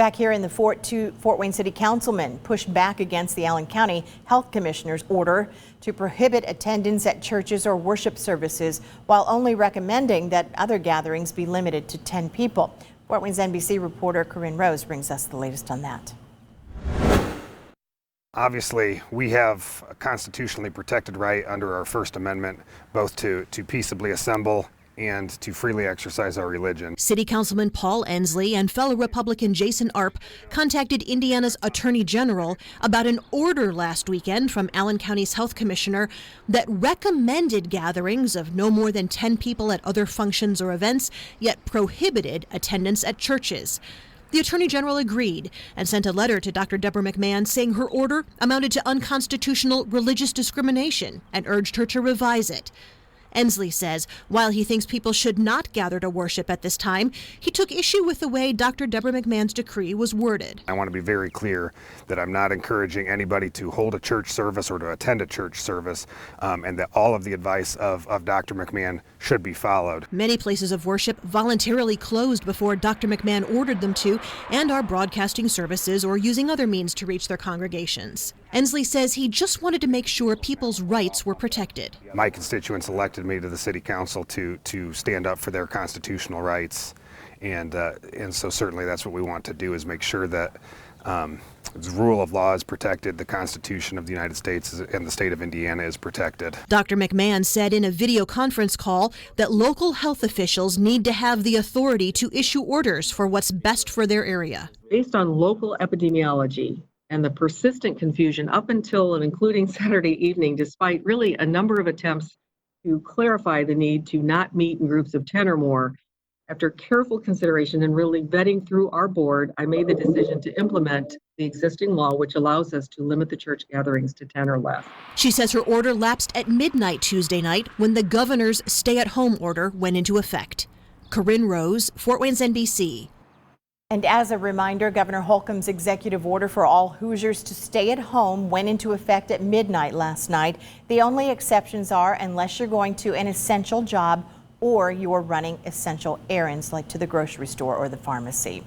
Back here in the Fort Wayne City Councilmen pushed back against the Allen County Health Commissioner's order to prohibit attendance at churches or worship services, while only recommending that other gatherings be limited to 10 people. Fort Wayne's NBC reporter Corinne Rose brings us the latest on that. Obviously, we have a constitutionally protected right under our First Amendment, both to peaceably assemble and to freely exercise our religion. City Councilman Paul Ensley and fellow Republican Jason Arp contacted Indiana's Attorney General about an order last weekend from Allen County's Health Commissioner that recommended gatherings of no more than 10 people at other functions or events, yet prohibited attendance at churches. The Attorney General agreed and sent a letter to Dr. Deborah McMahon saying her order amounted to unconstitutional religious discrimination and urged her to revise it. Ensley says while he thinks people should not gather to worship at this time, he took issue with the way Dr. Deborah McMahon's decree was worded. I want to be very clear that I'm not encouraging anybody to hold a church service or to attend a church service, and that all of the advice of Dr. McMahon should be followed. Many places of worship voluntarily closed before Dr. McMahon ordered them to and are broadcasting services or using other means to reach their congregations. Ensley says he just wanted to make sure people's rights were protected. My constituents elected me to the city council to stand up for their constitutional rights, and so certainly that's what we want to do, is make sure that the rule of law is protected, the Constitution of the United States and the state of Indiana is protected. Dr. McMahon said in a video conference call that local health officials need to have the authority to issue orders for what's best for their area. Based on local epidemiology and the persistent confusion up until and including Saturday evening, despite really a number of attempts to clarify the need to not meet in groups of 10 or more, after careful consideration and really vetting through our board, I made the decision to implement the existing law, which allows us to limit the church gatherings to 10 or less. She says her order lapsed at midnight Tuesday night when the governor's stay-at-home order went into effect. Corinne Rose, Fort Wayne's NBC. And as a reminder, Governor Holcomb's executive order for all Hoosiers to stay at home went into effect at midnight last night. The only exceptions are unless you're going to an essential job or you're running essential errands like to the grocery store or the pharmacy.